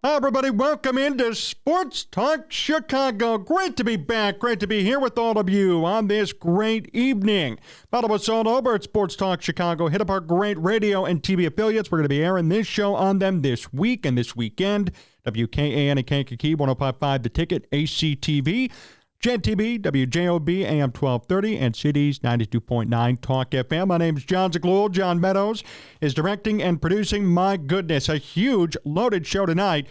Hi, everybody. Welcome into Sports Talk Chicago. Great to be back. Great to be here with all of you on this great evening. Follow us all over at Sports Talk Chicago. Hit up our great radio and TV affiliates. We're going to be airing this show on them this week and this weekend. WKAN and Kankakee, 105.5 The Ticket, ACTV, JTB, WJOB, AM 1230, and Cities 92.9 Talk FM. My name's Jon Zaghloul. John Meadows is directing and producing. My goodness, a huge loaded show tonight.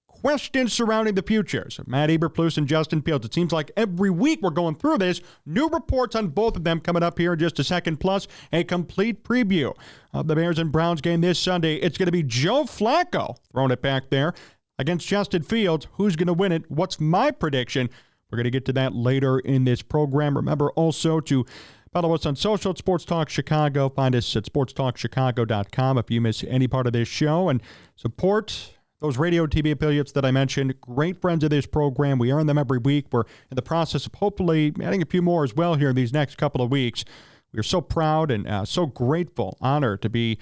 Questions surrounding the futures of Matt Eberflus and Justin Fields. It seems like every week we're going through this. New reports on both of them coming up here in just a second, plus a complete preview of the Bears and Browns game this Sunday. It's going to be Joe Flacco throwing it back there against Justin Fields. Who's going to win it? What's my prediction? We're going to get to that later in this program. Remember also to follow us on social at Sports Talk Chicago. Find us at sportstalkchicago.com if you miss any part of this show. And support those radio and TV affiliates that I mentioned. Great friends of this program. We earn them every week. We're in the process of hopefully adding a few more as well here in these next couple of weeks. We're so proud and so grateful, honored to be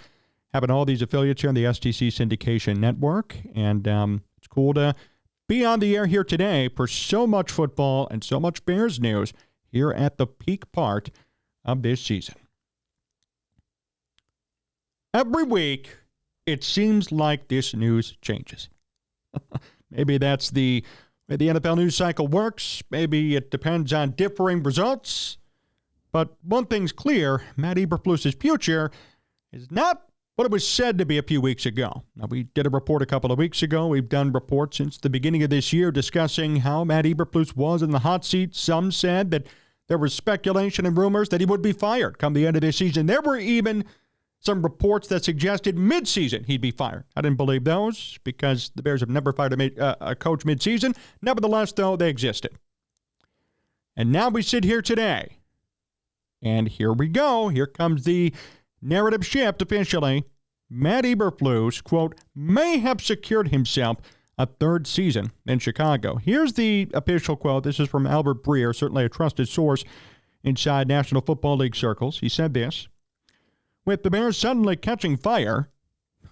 having all these affiliates here on the STC Syndication Network. And it's cool to be on the air here today for so much football and so much Bears news here at the peak part of this season. Every week, it seems like this news changes. Maybe that's the way the NFL news cycle works. Maybe it depends on differing results. But one thing's clear, Matt Eberflus' future is not what it was said to be a few weeks ago. Now, we did a report a couple of weeks ago. We've done reports since the beginning of this year discussing how Matt Eberflus was in the hot seat. Some said that there was speculation and rumors that he would be fired come the end of this season. There were even some reports that suggested midseason he'd be fired. I didn't believe those because the Bears have never fired a coach midseason. Nevertheless, though, they existed. And now we sit here today. And here we go. Here comes the narrative shift officially. Matt Eberflus, quote, may have secured himself a third season in Chicago. Here's the official quote. This is from Albert Breer, certainly a trusted source inside National Football League circles. He said this: with the Bears suddenly catching fire,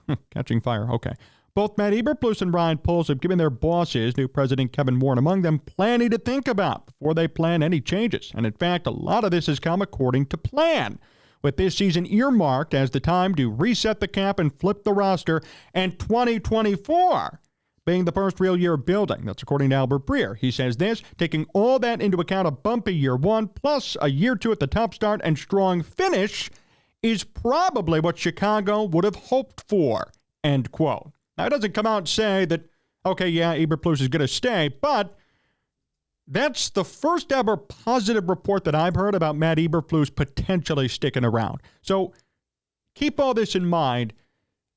okay. Both Matt Eberflus and Ryan Poles have given their bosses, new president Kevin Warren among them, plenty to think about before they plan any changes. And in fact, a lot of this has come according to plan, with this season earmarked as the time to reset the cap and flip the roster, and 2024 being the first real year of building. That's according to Albert Breer. He says this: taking all that into account, a bumpy year one plus a year two at the top start and strong finish is probably what Chicago would have hoped for, end quote. Now, it doesn't come out and say that, okay, yeah, Eberflus is going to stay, but that's the first ever positive report that I've heard about Matt Eberflus potentially sticking around. So keep all this in mind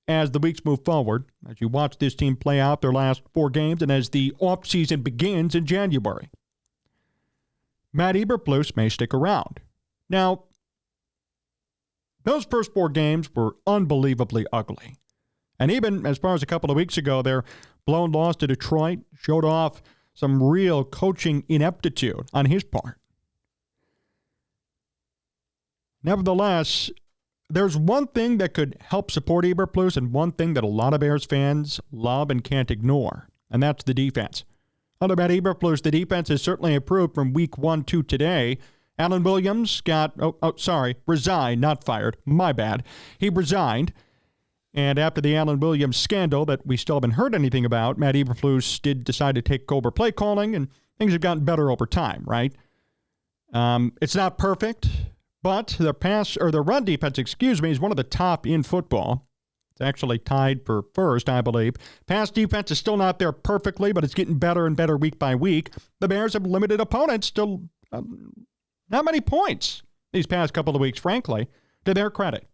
as the weeks move forward, as you watch this team play out their last 4 games, and as the offseason begins in January. Matt Eberflus may stick around. Now, those first 4 games were unbelievably ugly. And even as far as a couple of weeks ago, their blown loss to Detroit showed off some real coaching ineptitude on his part. Nevertheless, there's one thing that could help support Eberflus and one thing that a lot of Bears fans love and can't ignore, and that's the defense. Under Matt Eberflus, the defense has certainly improved from week 1 to today. Alan Williams resigned, not fired. My bad. He resigned. And after the Alan Williams scandal that we still haven't heard anything about, Matt Eberflus did decide to take over play calling, and things have gotten better over time, right? It's not perfect, but the run defense, is one of the top in football. It's actually tied for first, I believe. Pass defense is still not there perfectly, but it's getting better and better week by week. The Bears have limited opponents to not many points these past couple of weeks, frankly, to their credit.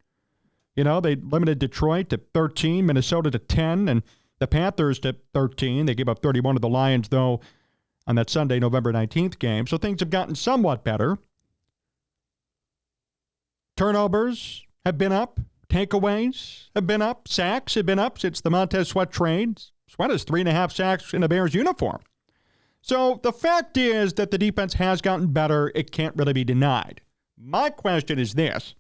You know, they limited Detroit to 13, Minnesota to 10, and the Panthers to 13. They gave up 31 to the Lions, though, on that Sunday, November 19th game. So things have gotten somewhat better. Turnovers have been up. Takeaways have been up. Sacks have been up since the Montez Sweat trade. Sweat has 3.5 sacks in a Bears uniform. So the fact is that the defense has gotten better. It can't really be denied. My question is this: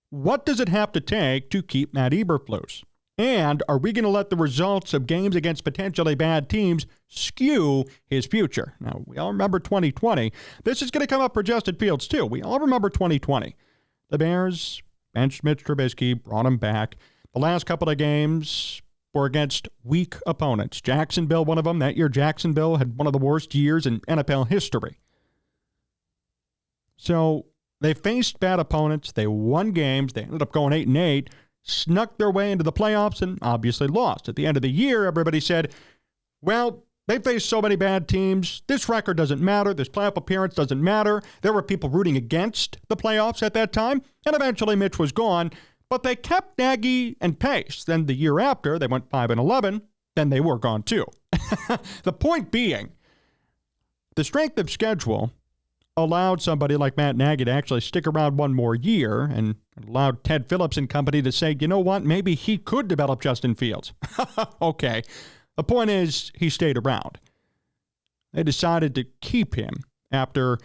what does it have to take to keep Matt Eberflus? And are we going to let the results of games against potentially bad teams skew his future? Now, we all remember 2020. This is going to come up for Justin Fields, too. We all remember 2020. The Bears benched Mitch Trubisky, brought him back. The last couple of games were against weak opponents. Jacksonville, one of them. That year, Jacksonville had one of the worst years in NFL history. So they faced bad opponents. They won games. They ended up going 8-8. Snuck their way into the playoffs and obviously lost. At the end of the year, everybody said, well, they faced so many bad teams. This record doesn't matter. This playoff appearance doesn't matter. There were people rooting against the playoffs at that time, and eventually Mitch was gone. But they kept Nagy and Pace. Then the year after, they went 5-11. Then they were gone too. The point being, the strength of schedule allowed somebody like Matt Nagy to actually stick around one more year and allowed Ted Phillips and company to say, you know what, maybe he could develop Justin Fields. Okay. The point is, he stayed around. They decided to keep him after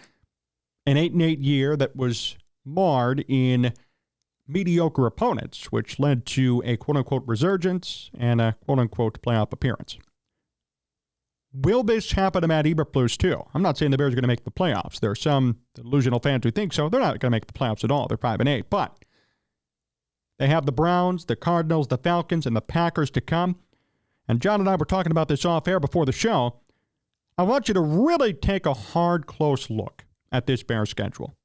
an 8-8 year that was marred in mediocre opponents, which led to a quote-unquote resurgence and a quote-unquote playoff appearance. Will this happen to Matt Eberflus too? I'm not saying the Bears are going to make the playoffs. There are some delusional fans who think so. They're not going to make the playoffs at all. They're 5-8. But they have the Browns, the Cardinals, the Falcons, and the Packers to come. And John and I were talking about this off air before the show. I want you to really take a hard, close look at this Bears schedule.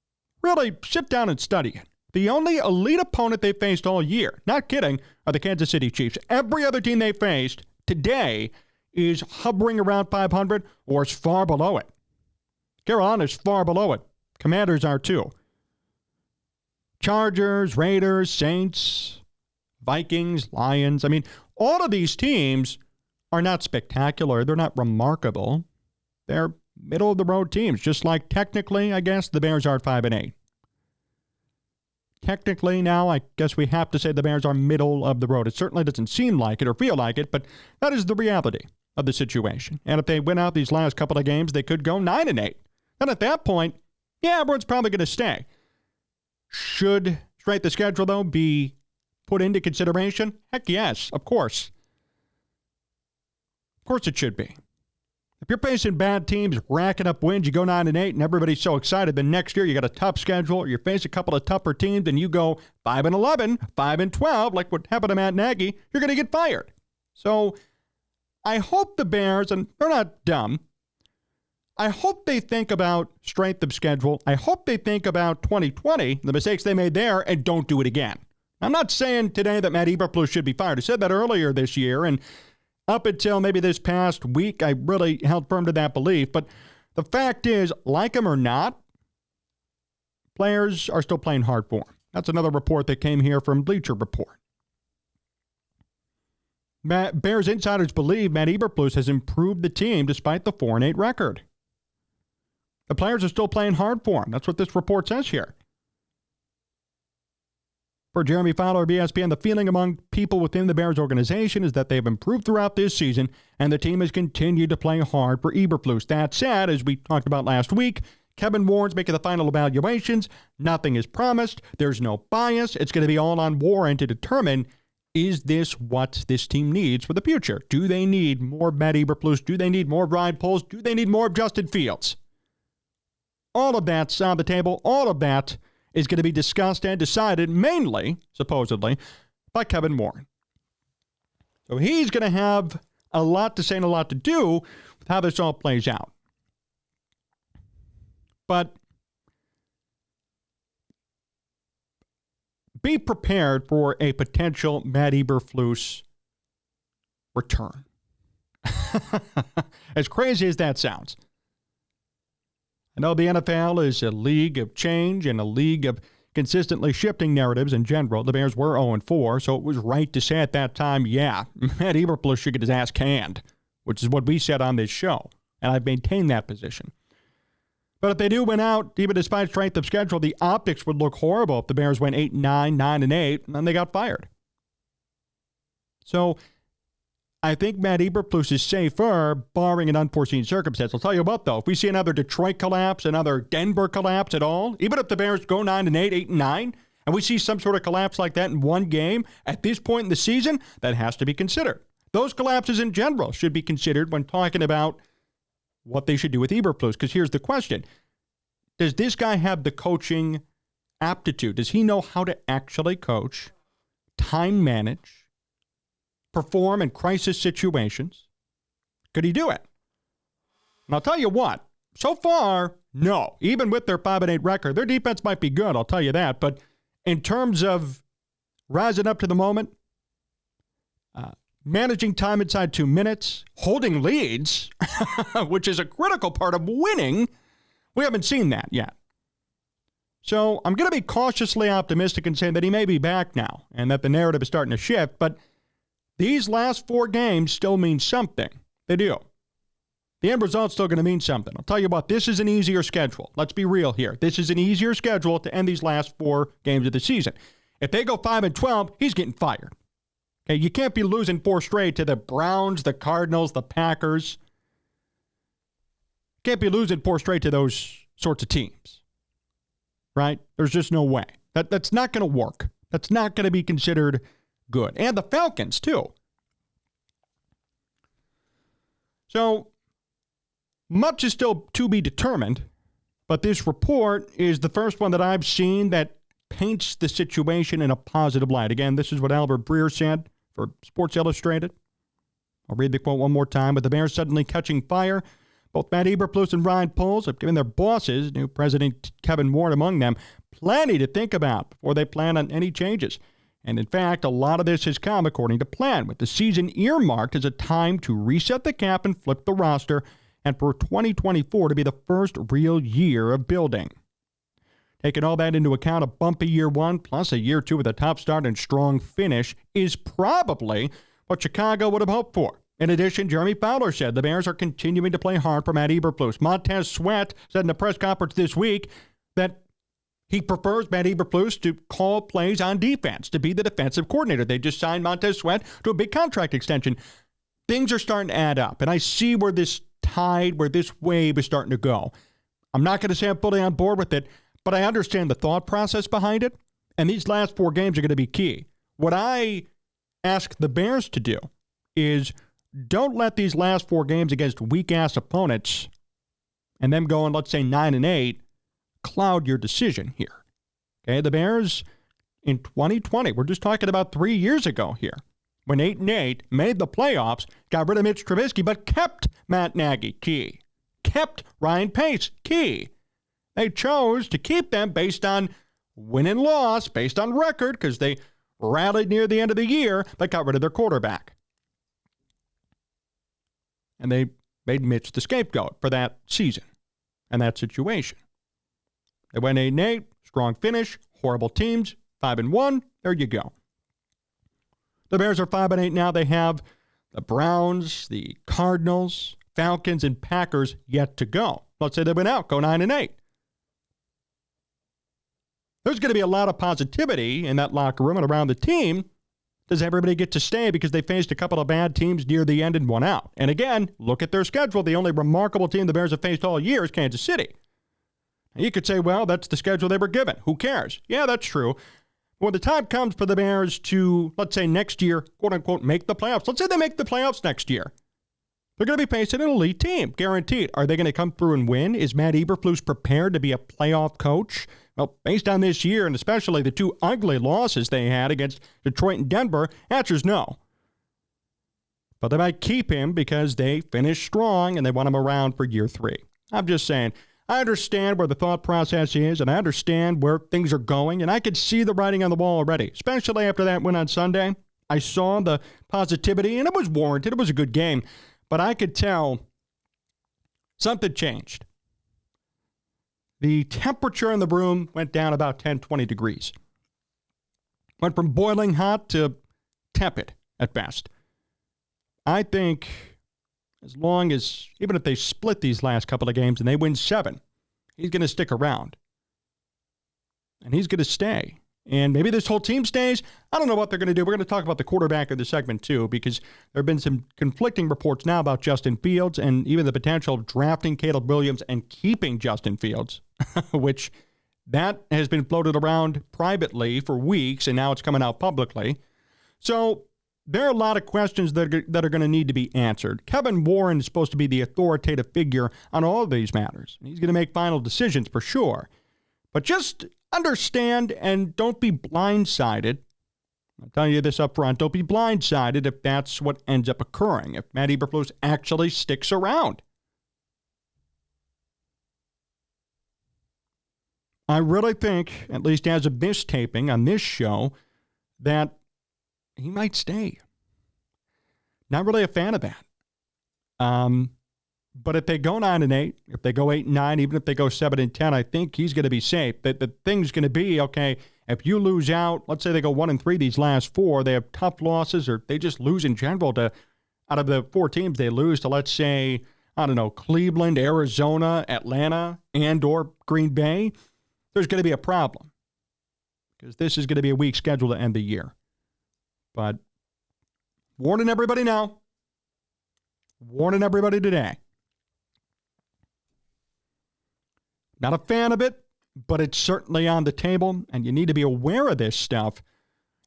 Really sit down and study it. The only elite opponent they faced all year, not kidding, are the Kansas City Chiefs. Every other team they faced today is hovering around 500 or is far below it. Carolina's far below it. Commanders are too. Chargers, Raiders, Saints, Vikings, Lions. I mean, all of these teams are not spectacular. They're not remarkable. They're middle-of-the-road teams, just like technically, I guess, the Bears are 5-8. Technically now, I guess we have to say the Bears are middle of the road. It certainly doesn't seem like it or feel like it, but that is the reality of the situation. And if they win out these last couple of games, they could go 9-8. And at that point, yeah, everyone's probably going to stay. Should strength of schedule, though, be put into consideration? Heck yes, of course. Of course it should be. If you're facing bad teams, racking up wins, you go 9-8, and everybody's so excited. Then next year you got a tough schedule, or you face a couple of tougher teams, and you go 5-11, 5-12, like what happened to Matt Nagy, you're going to get fired. So I hope the Bears, and they're not dumb, I hope they think about strength of schedule. I hope they think about 2020, the mistakes they made there, and don't do it again. I'm not saying today that Matt Eberflus should be fired. I said that earlier this year, and up until maybe this past week, I really held firm to that belief. But the fact is, like him or not, players are still playing hard for him. That's another report that came here from Bleacher Report. Bears insiders believe Matt Eberflus has improved the team despite the 4-8 record. The players are still playing hard for him. That's what this report says here. For Jeremy Fowler of ESPN, the feeling among people within the Bears organization is that they have improved throughout this season, and the team has continued to play hard for Eberflus. That said, as we talked about last week, Kevin Warren's making the final evaluations. Nothing is promised. There's no bias. It's going to be all on Warren to determine, is this what this team needs for the future? Do they need more Matt Eberflus? Do they need more Ryan Poles? Do they need more Justin Fields? All of that's on the table. All of that is going to be discussed and decided mainly, supposedly, by Kevin Warren. So he's going to have a lot to say and a lot to do with how this all plays out. But be prepared for a potential Matt Eberflus return. As crazy as that sounds. I know the NFL is a league of change and a league of consistently shifting narratives in general. The Bears were 0-4, so it was right to say at that time, yeah, Matt Eberflus should get his ass canned, which is what we said on this show, and I've maintained that position. But if they do win out, even despite strength of schedule, the optics would look horrible if the Bears went 8-9, 9-8, and then they got fired. So I think Matt Eberflus is safer, barring an unforeseen circumstance. I'll tell you what, though, if we see another Detroit collapse, another Denver collapse at all, even if the Bears go 9-8, 8-9, and we see some sort of collapse like that in one game at this point in the season, that has to be considered. Those collapses in general should be considered when talking about what they should do with Eberflus. Because here's the question. Does this guy have the coaching aptitude? Does he know how to actually coach, time manage, perform in crisis situations? Could he do it? And I'll tell you what, so far, no. Even with their 5-8 record, their defense might be good, I'll tell you that. But in terms of rising up to the moment, managing time inside 2 minutes, holding leads, which is a critical part of winning, we haven't seen that yet. So I'm going to be cautiously optimistic and say that he may be back now and that the narrative is starting to shift. But these last 4 games still mean something. They do. The end result's still going to mean something. I'll tell you what, this is an easier schedule. Let's be real here. This is an easier schedule to end these last 4 games of the season. If they go 5-12, he's getting fired. Okay, you can't be losing 4 straight to the Browns, the Cardinals, the Packers. Can't be losing 4 straight to those sorts of teams. Right? There's just no way. That's not going to work. That's not going to be considered good. And the Falcons, too. So, much is still to be determined, but this report is the first one that I've seen that paints the situation in a positive light. Again, this is what Albert Breer said for Sports Illustrated. I'll read the quote one more time. With the Bears suddenly catching fire, both Matt Eberflus and Ryan Poles have given their bosses, new President Kevin Warren among them, plenty to think about before they plan on any changes. And in fact, a lot of this has come according to plan, with the season earmarked as a time to reset the cap and flip the roster, and for 2024 to be the first real year of building. Taking all that into account, a bumpy year 1 plus a year 2 with a top start and strong finish is probably what Chicago would have hoped for. In addition, Jeremy Fowler said the Bears are continuing to play hard for Matt Eberflus. Montez Sweat said in a press conference this week that he prefers Matt Eberflus to call plays on defense, to be the defensive coordinator. They just signed Montez Sweat to a big contract extension. Things are starting to add up, and I see where this tide, where this wave is starting to go. I'm not going to say I'm fully on board with it, but I understand the thought process behind it, and these last 4 games are going to be key. What I ask the Bears to do is don't let these last 4 games against weak-ass opponents and them going, let's say, 9-8, cloud your decision here. Okay, the Bears in 2020, we're just talking about 3 years ago here, when 8-8 made the playoffs, got rid of Mitch Trubisky, but kept Matt Nagy, key. Kept Ryan Pace, key. They chose to keep them based on win and loss, based on record, because they rallied near the end of the year, but got rid of their quarterback. And they made Mitch the scapegoat for that season and that situation. They went 8-8, strong finish, horrible teams, 5-1. There you go. The Bears are 5-8 now. They have the Browns, the Cardinals, Falcons, and Packers yet to go. Let's say they went out, go 9-8. There's going to be a lot of positivity in that locker room and around the team. Does everybody get to stay because they faced a couple of bad teams near the end and won out? And again, look at their schedule. The only remarkable team the Bears have faced all year is Kansas City. And you could say, well, that's the schedule they were given. Who cares? Yeah, that's true. When the time comes for the Bears to, let's say next year, quote unquote, make the playoffs. Let's say they make the playoffs next year. They're going to be facing an elite team, guaranteed. Are they going to come through and win? Is Matt Eberflus prepared to be a playoff coach? Well, based on this year, and especially the 2 ugly losses they had against Detroit and Denver, answer's no. But they might keep him because they finished strong and they want him around for year 3. I'm just saying, I understand where the thought process is, and I understand where things are going, and I could see the writing on the wall already, especially after that win on Sunday. I saw the positivity, and it was warranted. It was a good game. But I could tell something changed. The temperature in the room went down about 10, 20 degrees. Went from boiling hot to tepid at best. I think as long as, even if they split these last couple of games and they win 7, he's going to stick around. And he's going to stay. And maybe this whole team stays. I don't know what they're going to do. We're going to talk about the quarterback in the segment, too, because there have been some conflicting reports now about Justin Fields and even the potential of drafting Caleb Williams and keeping Justin Fields, which That has been floated around privately for weeks, and now it's coming out publicly. So there are a lot of questions that are going to need to be answered. Kevin Warren is supposed to be the authoritative figure on all of these matters. He's going to make final decisions for sure. But just understand and don't be blindsided. I'm telling you this up front. Don't be blindsided if that's what ends up occurring, if Matt Eberflus actually sticks around. I really think, at least as of this taping on this show, that he might stay. Not really a fan of that. But if they go 9-8, if they go 8-9, even if they go 7-10, I think he's going to be safe. The thing's going to be, okay, if you lose out, let's say they go 1-3 these last four, they have tough losses, or they just lose in general to, out of the four teams, they lose to, let's say, I don't know, Cleveland, Arizona, Atlanta, and or Green Bay, there's going to be a problem. Because this is going to be a weak schedule to end the year. But warning everybody now. Warning everybody today. Not a fan of it, but it's certainly on the table, and you need to be aware of this stuff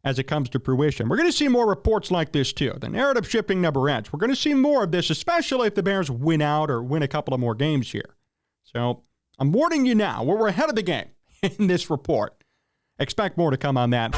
as it comes to fruition. We're going to see more reports like this, too. The narrative shifting never ends. We're going to see more of this, especially if the Bears win out or win a couple of more games here. So I'm warning you now. We're ahead of the game in this report. Expect more to come on that.